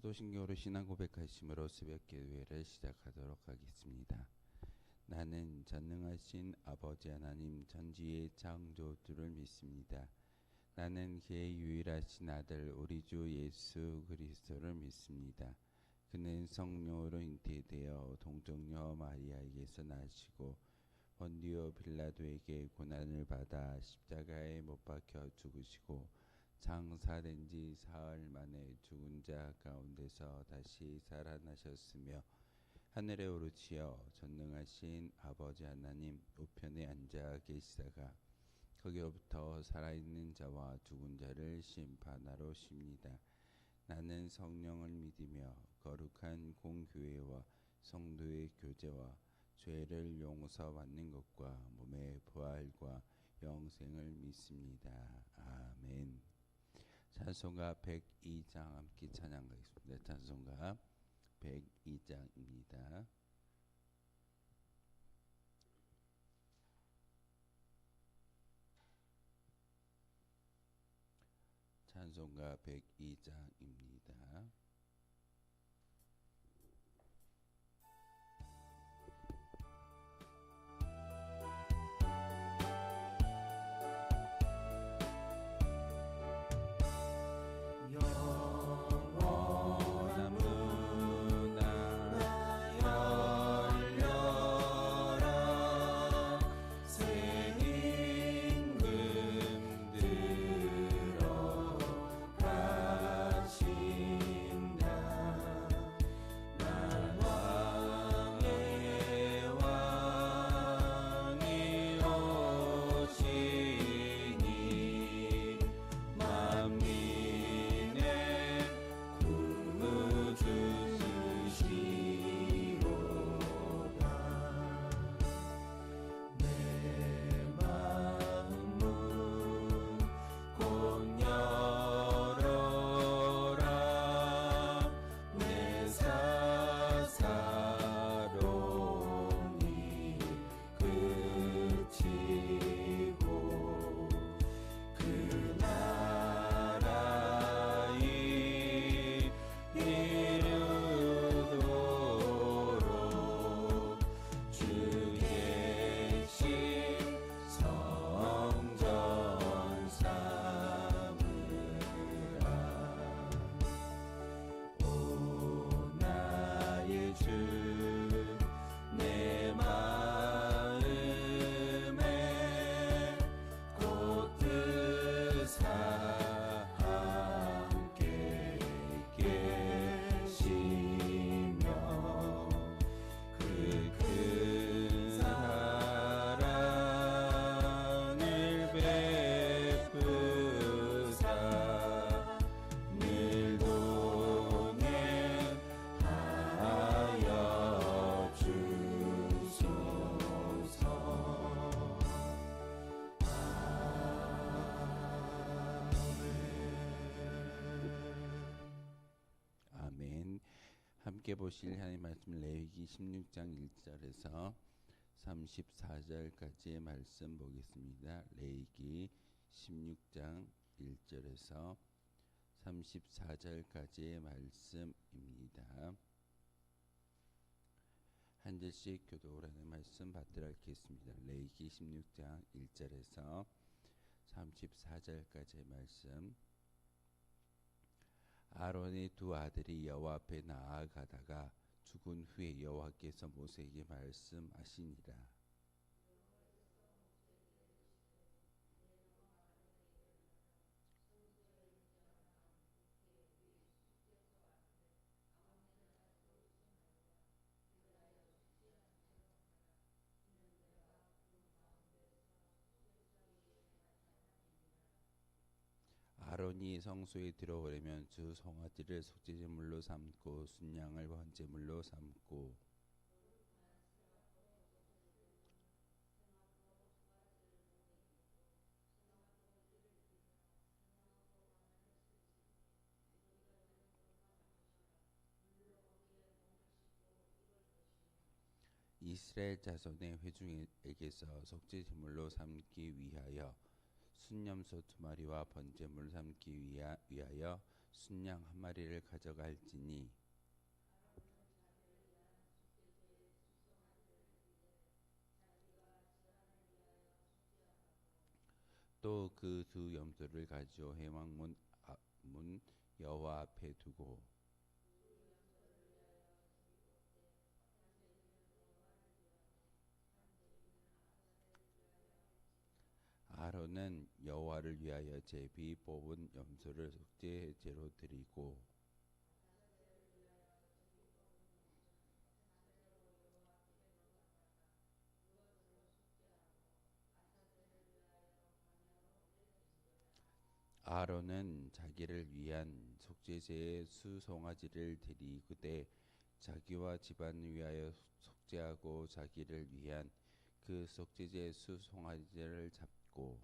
사도신경으로 신앙 고백하심으로 새벽 기도회를 시작하도록 하겠습니다. 나는 전능하신 아버지 하나님 전지의 창조주를 믿습니다. 나는 그의 유일하신 아들 우리 주 예수 그리스도를 믿습니다. 그는 성령으로 잉태되어 동정녀 마리아에게서 나시고 본디오 빌라도에게 고난을 받아 십자가에 못 박혀 죽으시고 장사된 지 사흘 만에 죽은 자 가운데서 다시 살아나셨으며 하늘에 오르시어 전능하신 아버지 하나님 우편에 앉아 계시다가 거기로부터 살아있는 자와 죽은 자를 심판하러 오십니다. 나는 성령을 믿으며 거룩한 공교회와 성도의 교제와 죄를 용서받는 것과 몸의 부활과 영생을 믿습니다. 아멘. 찬송가 102장 함께 찬양하겠습니다. 찬송가 102장입니다. 찬송가 102장입니다. 함께 보실 하나님의 말씀 레위기 16장 1절에서 34절까지의 말씀 보겠습니다. 레위기 16장 1절에서 34절까지의 말씀입니다. 한 절씩 교독하는 말씀 받도록 하겠습니다. 레위기 16장 1절에서 34절까지의 말씀. 아론의 두 아들이 여호와 앞에 나아가다가 죽은 후에 여호와께서 모세에게 말씀하시니라. 아론이 성소에 들어오려면 주 송아지를 속죄제물로 삼고 순양을 번제물로 삼고 이스라엘 자손의 회중에게서 속죄제물로 삼기 위하여 순염소 2마리와 번제물 삼기 위하여 순양 한 마리를 가져갈지니 또 그 두 염소를 가지어 회막문 문 여호와 앞에 두고 아론은 여호와를 위하여 제비 뽑은 염소를 속죄제로 드리고 아론은 자기를 위한 속죄제의 수송아지를 드리되 자기와 집안을 위하여 속죄하고 자기를 위한 그 속죄제의 수송아지를 잡고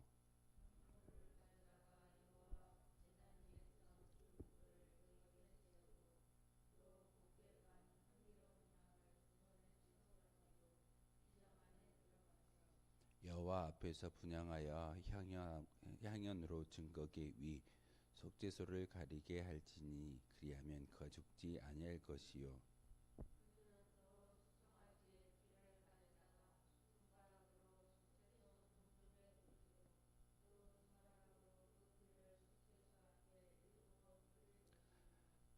여호와 앞에서 분향하여 향연으로 증거계 위 속죄소를 가리게 할지니 그리하면 그가 죽지 아니할 것이요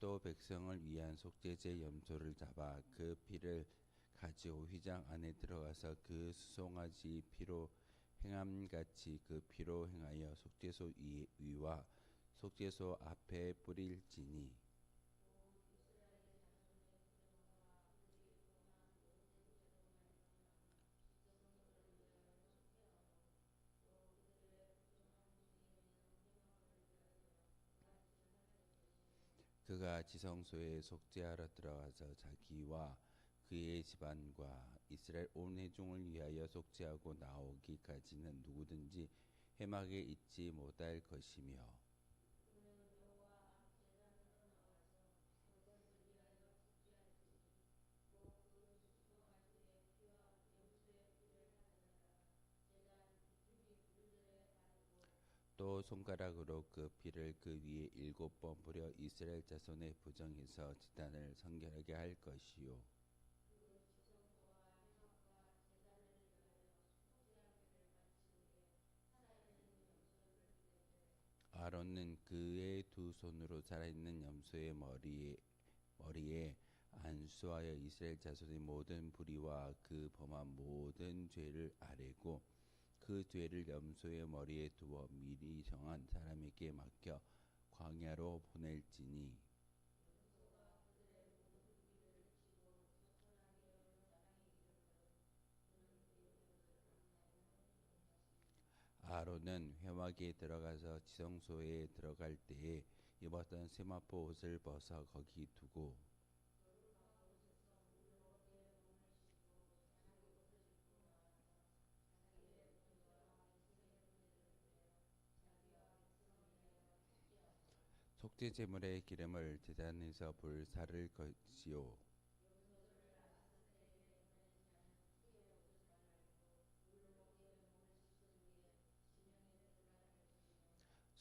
또 백성을 위한 속죄제 염소를 잡아 그 피를 가지고 휘장 안에 들어가서 그 수송아지 피로 행함같이 그 피로 행하여 속죄소 위와 속죄소 앞에 뿌릴지니 그가 지성소에 속죄하러 들어가서 자기와 그의 집안과 이스라엘 온 회중을 위하여 속죄하고 나오기까지는 누구든지 회막에 있지 못할 것이며 또 손가락으로 그 피를 그 위에 7번 뿌려 이스라엘 자손의 부정에서 제단을 성결하게 할 것이요 아론은 그의 두 손으로 살아있는 염소의 머리에 안수하여 이스라엘 자손의 모든 불의와 그 범한 모든 죄를 아뢰고 그 죄를 염소의 머리에 두어 미리 정한 사람에게 맡겨 광야로 보낼지니 아론은 회막에 들어가서 지성소에 들어갈 때에 입었던 세마포 옷을 벗어 거기 두고 속죄 제물의 기름을 제단에서 불사를 것이요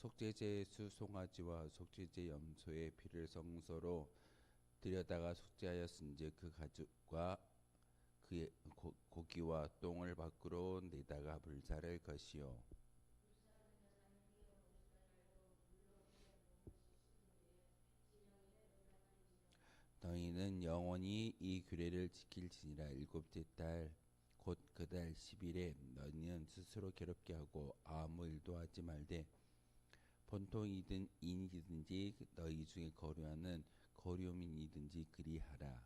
속죄제 수송아지와 속죄제 염소의 피를 성소로 들여다가 속죄하였은즉 그 가죽과 그의 고기와 똥을 밖으로 내다가 불사를 것이요 너희는 영원히 이 규례를 지킬지니라 일곱째 달 곧 그 달 10일에 너희는 스스로 괴롭게 하고 아무 일도 하지 말되 본토이든 인이든지 너희 중에 거류하는 거류민이든지 그리하라.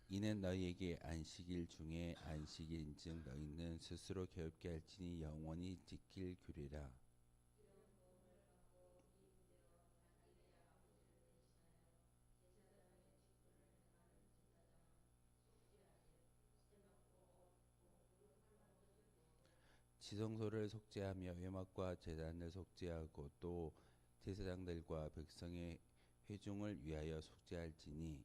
이는 너희에게 안식일 중에 안식일인즉 너희는 스스로 괴롭게 할지니 영원히 지킬 규례라. 지성소를 속죄하며 회막과 제단을 속죄하고 또 제사장들과 백성의 회중을 위하여 속죄할지니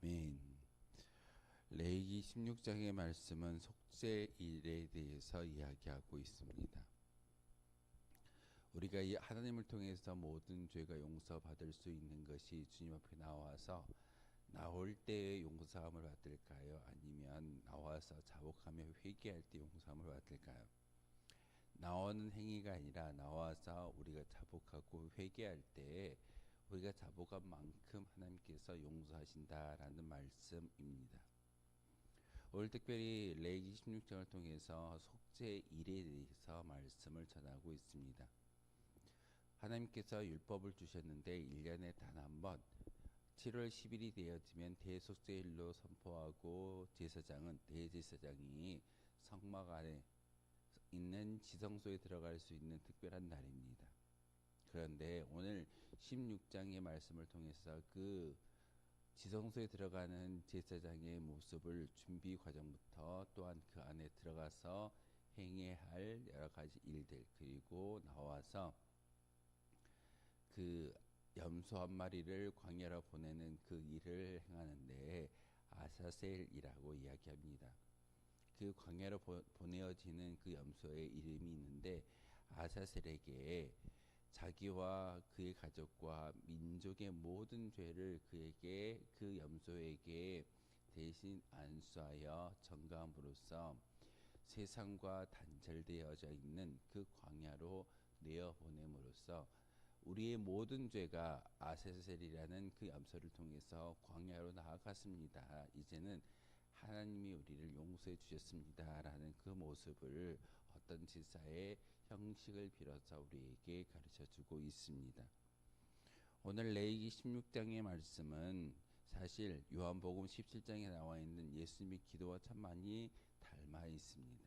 아멘. 레위기 16장의 말씀은 속죄일에 대해서 이야기하고 있습니다. 우리가 이 하나님을 통해서 모든 죄가 용서받을 수 있는 것이 주님 앞에 나와서 나올 때 용서함을 받을까요? 아니면 나와서 자복하며 회개할 때 용서함을 받을까요? 나오는 행위가 아니라 나와서 우리가 자복하고 회개할 때 우리가 자복한 만큼 하나님께서 용서하신다라는 말씀입니다. 오늘 특별히 레위기 16장을 통해서 속죄일에 대해서 말씀을 전하고 있습니다. 하나님께서 율법을 주셨는데 1년에 단 한 번 7월 10일이 되어지면 대속죄일로 선포하고 제사장은 대제사장이 성막 안에 있는 지성소에 들어갈 수 있는 특별한 날입니다. 그런데 오늘 16장의 말씀을 통해서 그 지성소에 들어가는 제사장의 모습을 준비 과정부터 또한 그 안에 들어가서 행해야 할 여러 가지 일들, 그리고 나와서 그 염소 한 마리를 광야로 보내는 그 일을 행하는데 아사셀이라고 이야기합니다. 그 광야로 보내어지는 그 염소의 이름이 있는데 아사셀에게 자기와 그의 가족과 민족의 모든 죄를 그에게 그 염소에게 대신 안수하여 전가함으로써 세상과 단절되어져 있는 그 광야로 내어 보냄으로써 우리의 모든 죄가 아사셀이라는 그 염소를 통해서 광야로 나아갔습니다. 이제는 하나님이 우리를 용서해 주셨습니다라는 그 모습을 어떤 제사의 형식을 빌어서 우리에게 가르쳐주고 있습니다. 오늘 레위기 16장의 말씀은 사실 요한복음 17장에 나와 있는 예수님의 기도와 참 많이 닮아 있습니다.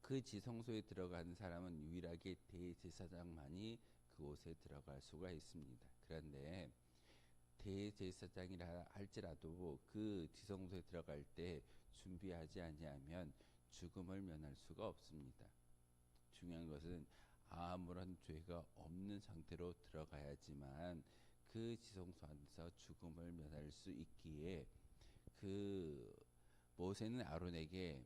그 지성소에 들어가는 사람은 유일하게 대제사장만이 그곳에 들어갈 수가 있습니다. 그런데 대제사장이라 할지라도 그 지성소에 들어갈 때 준비하지 아니하면 죽음을 면할 수가 없습니다. 중요한 것은 아무런 죄가 없는 상태로 들어가야지만 그 지성소 안에서 죽음을 면할 수 있기에 그 모세는 아론에게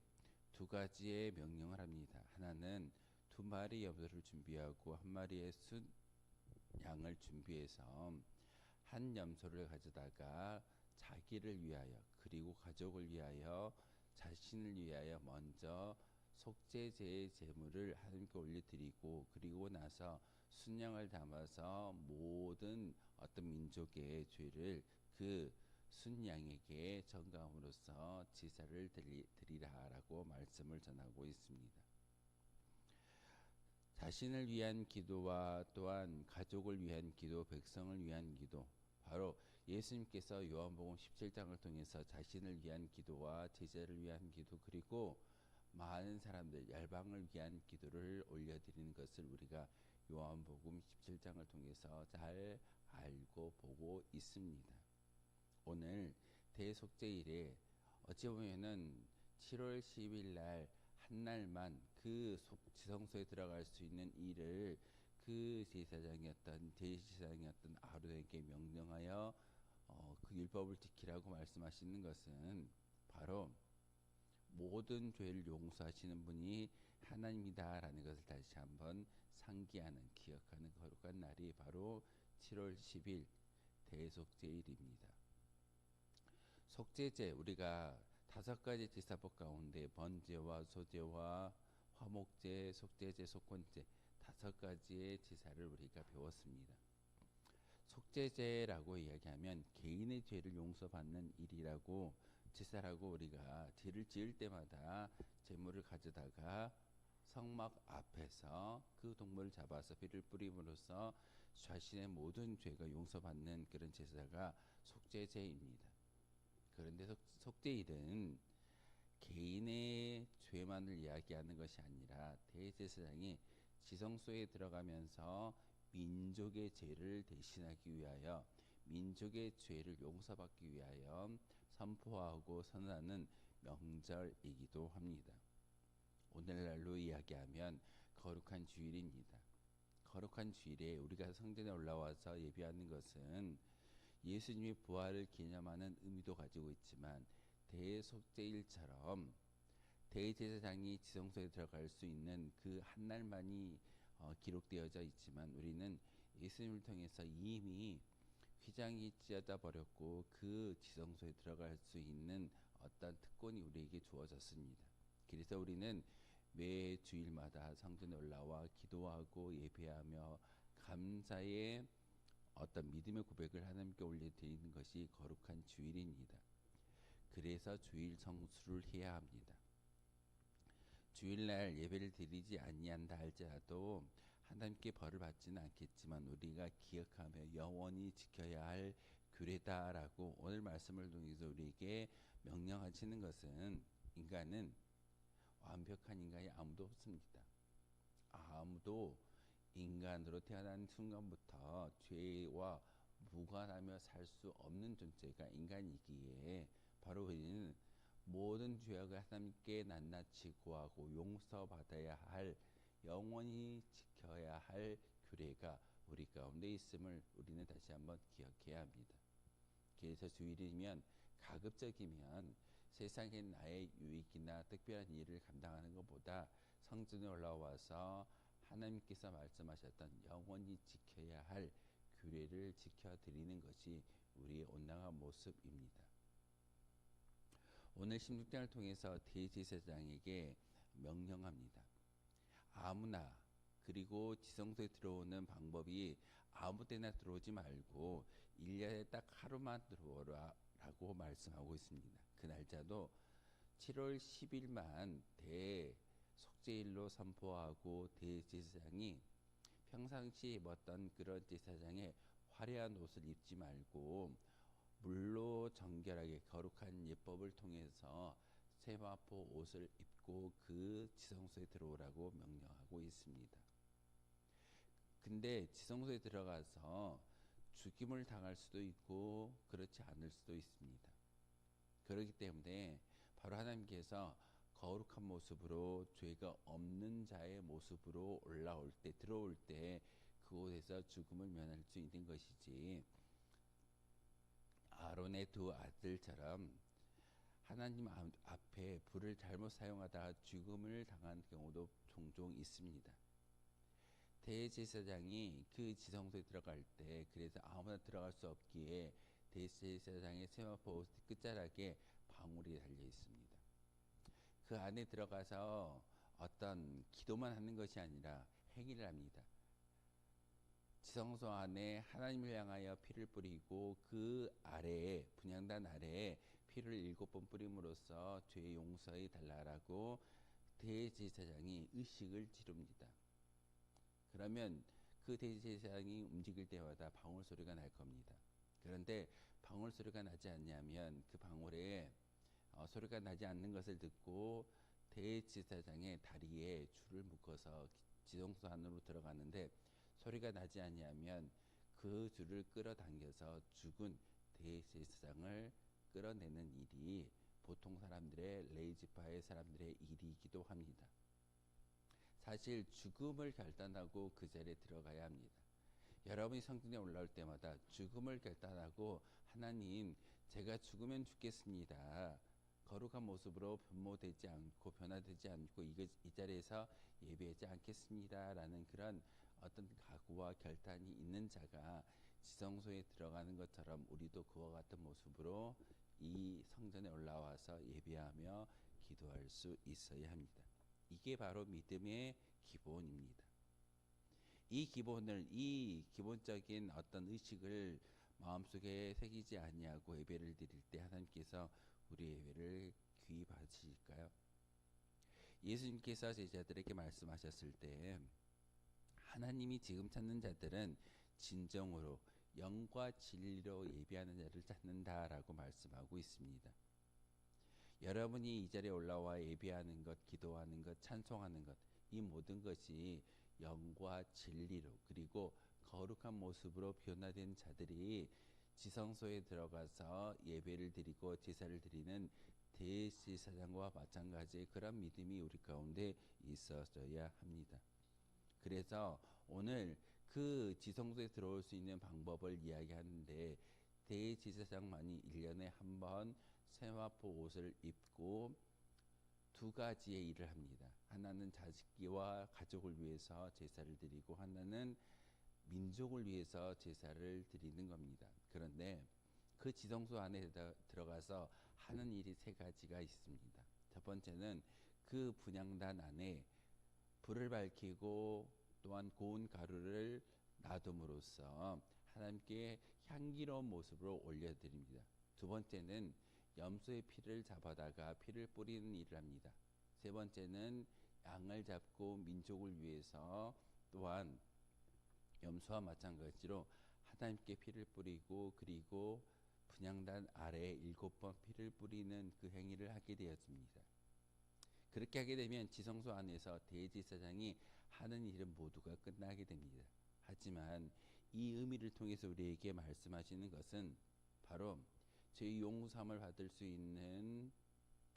두 가지의 명령을 합니다. 하나는 2마리 염소를 준비하고 1마리의 순 양을 준비해서 한 염소를 가져다가 자기를 위하여 그리고 가족을 위하여 자신을 위하여 먼저 속죄제의 제물을 하나님께 올려드리고 그리고 나서 순양을 담아서 모든 어떤 민족의 죄를 그 순양에게 전가함으로써 제사를 드리라라고 말씀을 전하고 있습니다. 자신을 위한 기도와 또한 가족을 위한 기도, 백성을 위한 기도, 바로 예수님께서 요한복음 17장을 통해서 자신을 위한 기도와 제자를 위한 기도, 그리고 많은 사람들 열방을 위한 기도를 올려드리는 것을 우리가 요한복음 17장을 통해서 잘 알고 보고 있습니다. 오늘 대속죄일에 어찌 보면은 7월 10일 날 한 날만 그 지성소에 들어갈 수 있는 일을 그 제사장이었던 대제사장이었던 아론에게 명령하여 그 율법을 지키라고 말씀하시는 것은 바로 모든 죄를 용서하시는 분이 하나님이다라는 것을 다시 한번 상기하는, 기억하는 거룩한 날이 바로 7월 10일 대속죄일입니다. 속죄제, 우리가 5가지 제사법 가운데 번제와 소제와 화목제, 속죄제, 속건제 5가지의 제사를 우리가 배웠습니다. 속죄제라고 이야기하면 개인의 죄를 용서받는 일이라고, 제사라고 우리가 죄를 지을 때마다 제물을 가져다가 성막 앞에서 그 동물을 잡아서 피를 뿌림으로써 자신의 모든 죄가 용서받는 그런 제사가 속죄제입니다. 그런데 속죄일은 개인의 죄만을 이야기하는 것이 아니라 대제사장이 지성소에 들어가면서 민족의 죄를 대신하기 위하여, 민족의 죄를 용서받기 위하여 선포하고 선언하는 명절이기도 합니다. 오늘날로 이야기하면 거룩한 주일입니다. 거룩한 주일에 우리가 성전에 올라와서 예배하는 것은 예수님의 부활을 기념하는 의미도 가지고 있지만 대속죄일처럼 대제사장이 지성소에 들어갈 수 있는 그 한 날만이 기록되어져 있지만 우리는 예수님을 통해서 이미 휘장이 찢어져 버렸고 그 지성소에 들어갈 수 있는 어떤 특권이 우리에게 주어졌습니다. 그래서 우리는 매 주일마다 성전에 올라와 기도하고 예배하며 감사의 어떤 믿음의 고백을 하나님께 올려드리는 것이 거룩한 주일입니다. 그래서 주일 성수를 해야 합니다. 주일날 예배를 드리지 아니한다 할지라도 하나님께 벌을 받지는 않겠지만 우리가 기억하며 영원히 지켜야 할 규례다라고 오늘 말씀을 통해서 우리에게 명령하시는 것은 인간은 완벽한 인간이 아무도 없습니다. 아무도 인간으로 태어난 순간부터 죄와 무관하며 살 수 없는 존재가 인간이기에 바로 우리는 모든 죄악을 하나님께 낱낱이 구하고 용서받아야 할 영원히 지켜야 할 규례가 우리 가운데 있음을 우리는 다시 한번 기억해야 합니다. 그래서 주일이면 가급적이면 세상의 나의 유익이나 특별한 일을 감당하는 것보다 성전에 올라와서 하나님께서 말씀하셨던 영원히 지켜야 할 규례를 지켜드리는 것이 우리의 온당한 모습입니다. 오늘 16장을 통해서 대제사장에게 명령합니다. 아무나 그리고 지성소에 들어오는 방법이 아무 때나 들어오지 말고 1년에 딱 하루만 들어오라 라고 말씀하고 있습니다. 그 날짜도 7월 10일만 대속죄일로 선포하고 대제사장이 평상시 입었던 그런 제사장의 화려한 옷을 입지 말고 물로 정결하게 거룩한 예법을 통해서 세마포 옷을 입고 그 지성소에 들어오라고 명령하고 있습니다. 근데 지성소에 들어가서 죽임을 당할 수도 있고 그렇지 않을 수도 있습니다. 그렇기 때문에 바로 하나님께서 거룩한 모습으로 죄가 없는 자의 모습으로 올라올 때 들어올 때 그곳에서 죽음을 면할 수 있는 것이지 아론의 두 아들처럼 하나님 앞에 불을 잘못 사용하다가 죽음을 당한 경우도 종종 있습니다. 대제사장이 그 지성소에 들어갈 때 그래서 아무나 들어갈 수 없기에 대제사장의 세마포 끝자락에 방울이 달려 있습니다. 그 안에 들어가서 어떤 기도만 하는 것이 아니라 행위를 합니다. 지성소 안에 하나님을 향하여 피를 뿌리고 그 아래에 분향단 아래에 피를 7번 뿌림으로써 죄의 용서에 달라라고 대제사장이 의식을 지릅니다. 그러면 그 대제사장이 움직일 때마다 방울 소리가 날 겁니다. 그런데 방울 소리가 나지 않냐면 그 방울에 소리가 나지 않는 것을 듣고 대제사장의 다리에 줄을 묶어서 지성소 안으로 들어가는데 소리가 나지 않냐면 그 줄을 끌어당겨서 죽은 대제사장을 끌어내는 일이 보통 사람들의 레이지파의 사람들의 일이기도 합니다. 사실 죽음을 결단하고 그 자리에 들어가야 합니다. 여러분이 성전에 올라올 때마다 죽음을 결단하고 하나님 제가 죽으면 죽겠습니다. 거룩한 모습으로 변모되지 않고 변화되지 않고 이 자리에서 예배하지 않겠습니다. 라는 그런 어떤 각오와 결단이 있는 자가 지성소에 들어가는 것처럼 우리도 그와 같은 모습으로 이 성전에 올라와서 예배하며 기도할 수 있어야 합니다. 이게 바로 믿음의 기본입니다. 이 기본적인 어떤 의식을 마음속에 새기지 아니하고 예배를 드릴 때 하나님께서 우리 예배를 귀히 받으실까요? 예수님께서 제자들에게 말씀하셨을 때 하나님이 지금 찾는 자들은 진정으로 영과 진리로 예배하는 자를 찾는다라고 말씀하고 있습니다. 여러분이 이 자리에 올라와 예배하는 것, 기도하는 것, 찬송하는 것, 이 모든 것이 영과 진리로 그리고 거룩한 모습으로 변화된 자들이 지성소에 들어가서 예배를 드리고 제사를 드리는 대제사장과 마찬가지의 그런 믿음이 우리 가운데 있어져야 합니다. 그래서 오늘 그 지성소에 들어올 수 있는 방법을 이야기하는데 대제사장만이 1년에 한 번 세마포 옷을 입고 두 가지의 일을 합니다. 하나는 자식과 가족을 위해서 제사를 드리고 하나는 민족을 위해서 제사를 드리는 겁니다. 그런데 그 지성소 안에 들어가서 하는 일이 세 가지가 있습니다. 첫 번째는 그 분향단 안에 불을 밝히고 또한 고운 가루를 놔둠으로써 하나님께 향기로운 모습으로 올려드립니다. 두 번째는 염소의 피를 잡아다가 피를 뿌리는 일을 합니다. 세 번째는 양을 잡고 민족을 위해서 또한 염소와 마찬가지로 하나님께 피를 뿌리고 그리고 분향단 아래에 7번 피를 뿌리는 그 행위를 하게 되었습니다. 그렇게 하게 되면 지성소 안에서 대제사장이 하는 일은 모두가 끝나게 됩니다. 하지만 이 의미를 통해서 우리에게 말씀하시는 것은 바로 죄의 용서함을 받을 수 있는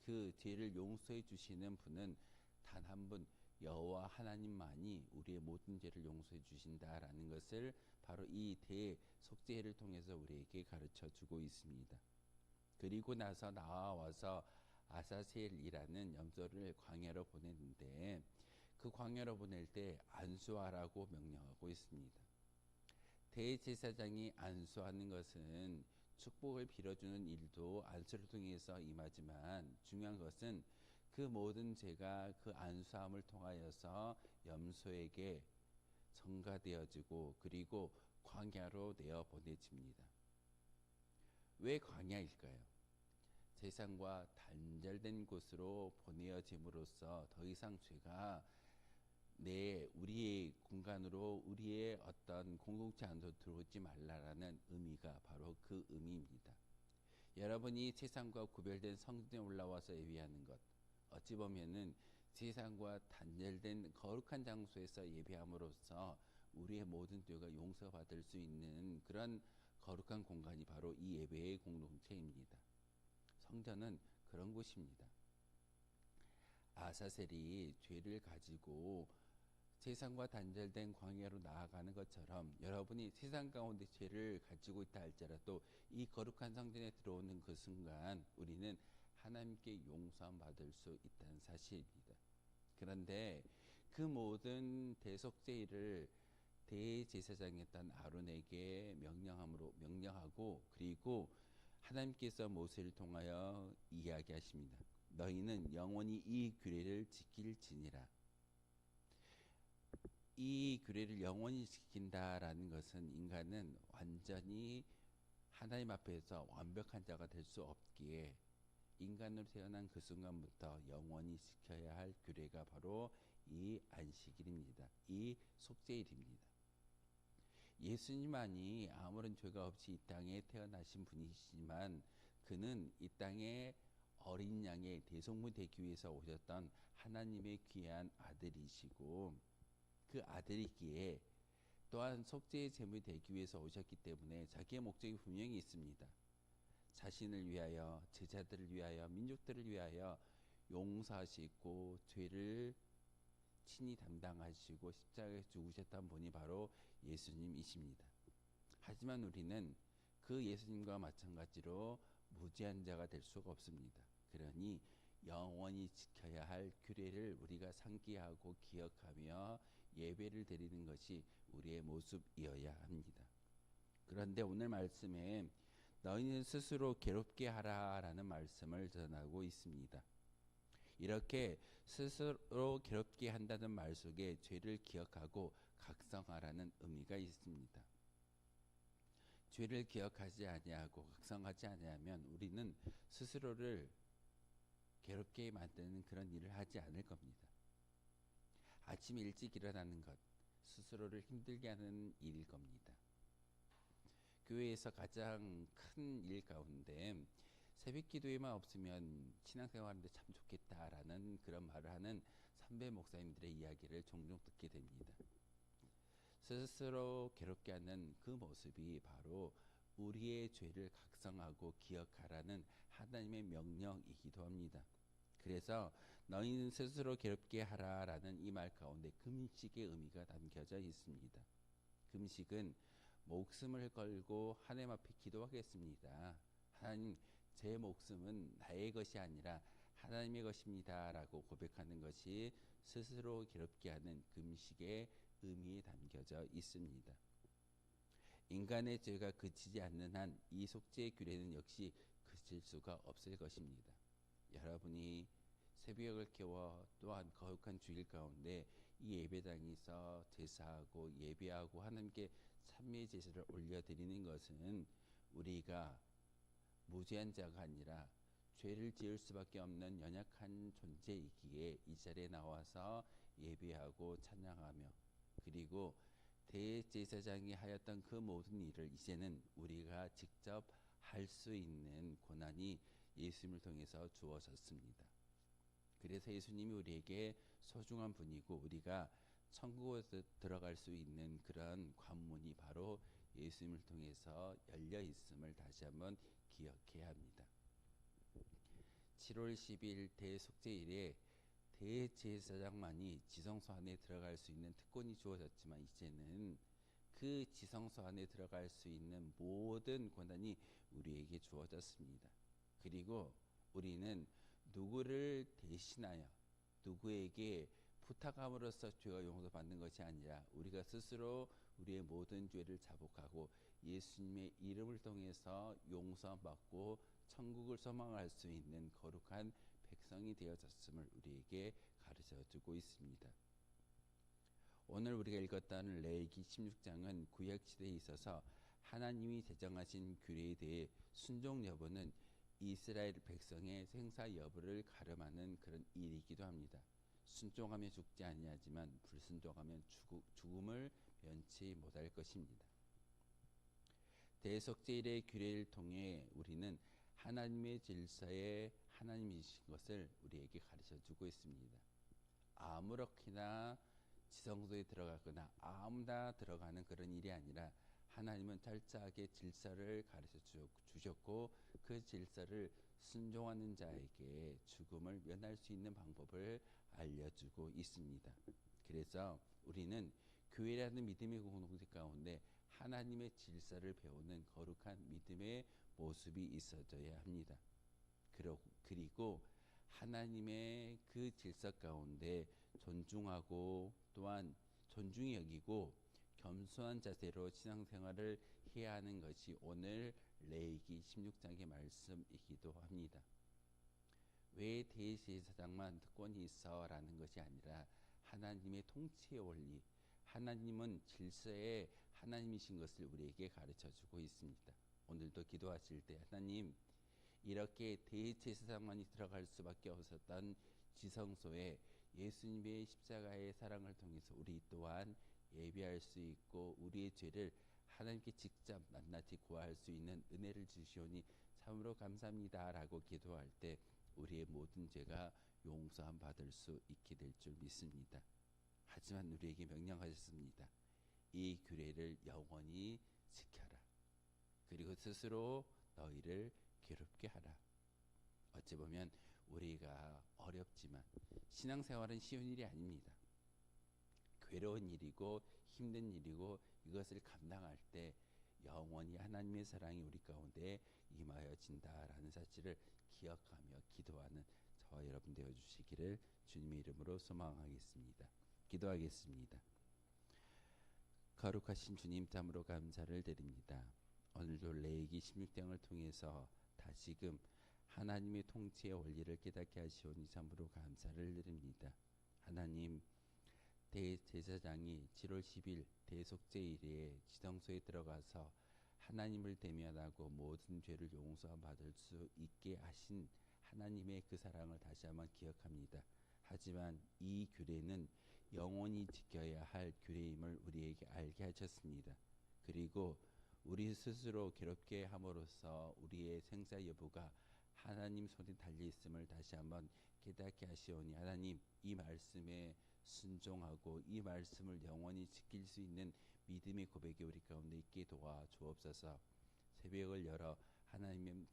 그 죄를 용서해 주시는 분은 단 한 분 여호와 하나님만이 우리의 모든 죄를 용서해 주신다라는 것을 바로 이 대속죄를 통해서 우리에게 가르쳐 주고 있습니다. 그리고 나서 나와서 아사셀이라는 염소를 광야로 보냈는데 그 광야로 보낼 때 안수하라고 명령하고 있습니다. 대제사장이 안수하는 것은 축복을 빌어주는 일도 안수를 통해서 임하지만 중요한 것은 그 모든 죄가 그 안수함을 통하여서 염소에게 전가되어지고 그리고 광야로 내어 보내집니다. 왜 광야일까요? 세상과 단절된 곳으로 보내어짐으로써 더 이상 죄가 우리의 공간으로 우리의 어떤 공동체 안으로 들어오지 말라라는 의미가 바로 그 의미입니다. 여러분이 세상과 구별된 성전에 올라와서 예배하는 것, 어찌 보면은 세상과 단절된 거룩한 장소에서 예배함으로써 우리의 모든 죄가 용서받을 수 있는 그런 거룩한 공간이 바로 이 예배의 공동체입니다. 성전은 그런 곳입니다. 아사셀이 죄를 가지고 세상과 단절된 광야로 나아가는 것처럼 여러분이 세상 가운데 죄를 가지고 있다 할지라도 이 거룩한 성전에 들어오는 그 순간 우리는 하나님께 용서함 받을 수 있다는 사실입니다. 그런데 그 모든 대속죄를 대제사장이었던 아론에게 명령하고 그리고 하나님께서 모세를 통하여 이야기하십니다. 너희는 영원히 이 규례를 지킬지니라. 이 규례를 영원히 지킨다라는 것은 인간은 완전히 하나님 앞에서 완벽한 자가 될 수 없기에 인간으로 태어난 그 순간부터 영원히 지켜야 할 규례가 바로 이 안식일입니다. 이 속죄일입니다. 예수님만이 아무런 죄가 없이 이 땅에 태어나신 분이시지만 그는 이 땅에 어린 양의 대속물 되기 위해서 오셨던 하나님의 귀한 아들이시고 그 아들이기에 또한 속죄의 제물이 되기 위해서 오셨기 때문에 자기의 목적이 분명히 있습니다. 자신을 위하여, 제자들을 위하여, 민족들을 위하여 용서하시고 죄를 친히 담당하시고 십자가에 죽으셨던 분이 바로 예수님이십니다. 하지만 우리는 그 예수님과 마찬가지로 무죄한 자가 될 수가 없습니다. 그러니 영원히 지켜야 할 규례를 우리가 상기하고 기억하며 예배를 드리는 것이 우리의 모습이어야 합니다. 그런데 오늘 말씀에 너희는 스스로 괴롭게 하라라는 말씀을 전하고 있습니다. 이렇게 스스로 괴롭게 한다는 말 속에 죄를 기억하고 각성하라는 의미가 있습니다. 죄를 기억하지 아니하고 각성하지 아니하면 우리는 스스로를 괴롭게 만드는 그런 일을 하지 않을 겁니다. 아침 일찍 일어나는 것, 스스로를 힘들게 하는 일일 겁니다. 교회에서 가장 큰 일 가운데 새벽 기도에만 없으면 신앙생활하는데 참 좋겠다라는 그런 말을 하는 선배 목사님들의 이야기를 종종 듣게 됩니다. 스스로 괴롭게 하는 그 모습이 바로 우리의 죄를 각성하고 기억하라는 하나님의 명령이기도 합니다. 그래서 너희는 스스로 괴롭게 하라라는 이 말 가운데 금식의 의미가 담겨져 있습니다. 금식은 목숨을 걸고 하나님 앞에 기도하겠습니다. 하나님, 제 목숨은 나의 것이 아니라 하나님의 것입니다 라고 고백하는 것이 스스로 괴롭게 하는 금식의 의미에 담겨져 있습니다. 인간의 죄가 그치지 않는 한 이 속죄의 규례는 역시 그칠 수가 없을 것입니다. 여러분이 새벽을 깨워 또한 거룩한 주일 가운데 이 예배당에서 제사하고 예배하고 하나님께 찬미의 제사를 올려드리는 것은 우리가 무죄한 자가 아니라 죄를 지을 수밖에 없는 연약한 존재이기에 이 자리에 나와서 예배하고 찬양하며, 그리고 대제사장이 하였던 그 모든 일을 이제는 우리가 직접 할 수 있는 고난이 예수님을 통해서 주어졌습니다. 그래서 예수님이 우리에게 소중한 분이고 우리가 천국에 들어갈 수 있는 그런 관문이 바로 예수님을 통해서 열려 있음을 다시 한번 기억해야 합니다. 7월 10일 대속죄일에 대제사장만이 지성소 안에 들어갈 수 있는 특권이 주어졌지만 이제는 그 지성소 안에 들어갈 수 있는 모든 권한이 우리에게 주어졌습니다. 그리고 우리는 누구를 대신하여 누구에게 부탁함으로써 죄가 용서받는 것이 아니라 우리가 스스로 우리의 모든 죄를 자복하고 예수님의 이름을 통해서 용서받고 천국을 소망할 수 있는 거룩한 백성이 되어졌음을 우리에게 가르쳐주고 있습니다. 오늘 우리가 읽었던 레위기 16장은 구약시대에 있어서 하나님이 제정하신 규례에 대해 순종 여부는 이스라엘 백성의 생사 여부를 가름하는 그런 일이기도 합니다. 순종하면 죽지 아니하지만 불순종하면 죽음을 면치 못할 것입니다. 대속죄일의 규례를 통해 우리는 하나님의 질서에 하나님이신 것을 우리에게 가르쳐주고 있습니다. 아무렇게나 지성소에 들어가거나 아무나 들어가는 그런 일이 아니라 하나님은 철저하게 질서를 가르쳐 주셨고 그 질서를 순종하는 자에게 죽음을 면할 수 있는 방법을 알려주고 있습니다. 그래서 우리는 교회라는 믿음의 공동체 가운데 하나님의 질서를 배우는 거룩한 믿음의 모습이 있어져야 합니다. 그리고 하나님의 그 질서 가운데 존중하고 또한 존중히 여기고 겸손한 자세로 신앙생활을 해야 하는 것이 오늘 레위기 16장의 말씀이기도 합니다. 왜 대제사장만 특권이 있어? 라는 것이 아니라 하나님의 통치의 원리, 하나님은 질서의 하나님이신 것을 우리에게 가르쳐주고 있습니다. 오늘도 기도하실 때 하나님, 이렇게 대제사장만이 들어갈 수밖에 없었던 지성소에 예수님의 십자가의 사랑을 통해서 우리 또한 예배할 수 있고 우리의 죄를 하나님께 직접 낱낱이 구할 수 있는 은혜를 주시오니 참으로 감사합니다 라고 기도할 때 우리의 모든 죄가 용서함 받을 수 있게 될 줄 믿습니다. 하지만 우리에게 명령하셨습니다. 이 규례를 영원히 지켜라. 그리고 스스로 너희를 괴롭게 하라. 어찌 보면 우리가 어렵지만 신앙생활은 쉬운 일이 아닙니다. 괴로운 일이고 힘든 일이고 이것을 감당할 때 영원히 하나님의 사랑이 우리 가운데 임하여진다라는 사실을 기억하며 기도하는 저와 여러분 되어주시기를 주님의 이름으로 소망하겠습니다. 기도하겠습니다. 거룩하신 주님, 참으로 감사를 드립니다. 오늘도 레위기 16장을 통해서 다시금 하나님의 통치의 원리를 깨닫게 하시오니 참으로 감사를 드립니다. 하나님, 대제사장이 7월 10일 대속죄일에 지성소에 들어가서 하나님을 대면하고 모든 죄를 용서받을 수 있게 하신 하나님의 그 사랑을 다시 한번 기억합니다. 하지만 이 규례는 영원히 지켜야 할 규례임을 우리에게 알게 하셨습니다. 그리고 우리 스스로 괴롭게 함으로써 우리의 생사 여부가 하나님 손에 달려 있음을 다시 한번 깨닫게 하시오니 하나님, 이 말씀에 순종하고 이 말씀을 영원히 지킬 수 있는 믿음의 고백이 우리 가운데 있게 도와 주옵소서. 새벽을 열어 하나님의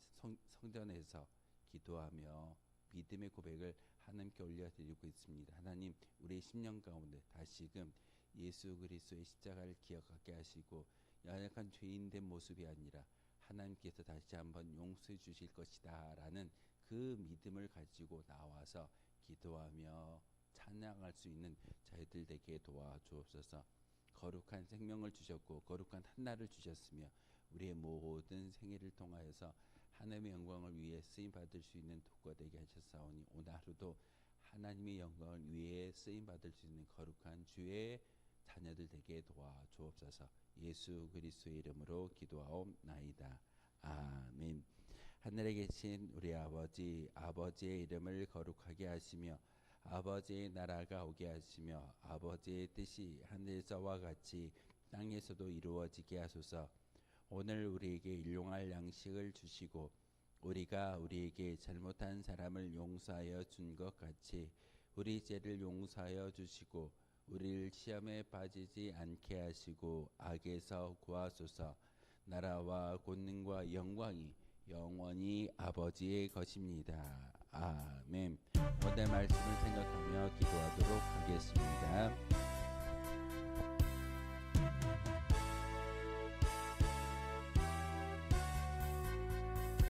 성전에서 기도하며 믿음의 고백을 하나님께 올려드리고 있습니다. 하나님, 우리의 10년 가운데 다시금 예수 그리스도의 십자가를 기억하게 하시고 연약한 죄인된 모습이 아니라 하나님께서 다시 한번 용서해 주실 것이다 라는 그 믿음을 가지고 나와서 기도하며 찬양할 수 있는 저희들 되게 도와주옵소서. 거룩한 생명을 주셨고 거룩한 한날을 주셨으며 우리의 모든 생애를 통하여서 하나님의 영광을 위해 쓰임 받을 수 있는 도구가 되게 하셨사오니 오늘 하루도 하나님의 영광을 위해 쓰임 받을 수 있는 거룩한 주의 자녀들 되게 도와주옵소서. 예수 그리스도의 이름으로 기도하옵나이다. 아멘. 하늘에 계신 우리 아버지, 아버지의 이름을 거룩하게 하시며 아버지의 나라가 오게 하시며 아버지의 뜻이 하늘에서와 같이 땅에서도 이루어지게 하소서. 오늘 우리에게 일용할 양식을 주시고 우리가 우리에게 잘못한 사람을 용서하여 준 것 같이 우리 죄를 용서하여 주시고 우리를 시험에 빠지지 않게 하시고 악에서 구하소서. 나라와 권능과 영광이 영원히 아버지의 것입니다. 아멘. 오늘 말씀을 생각하며 기도하도록 하겠습니다.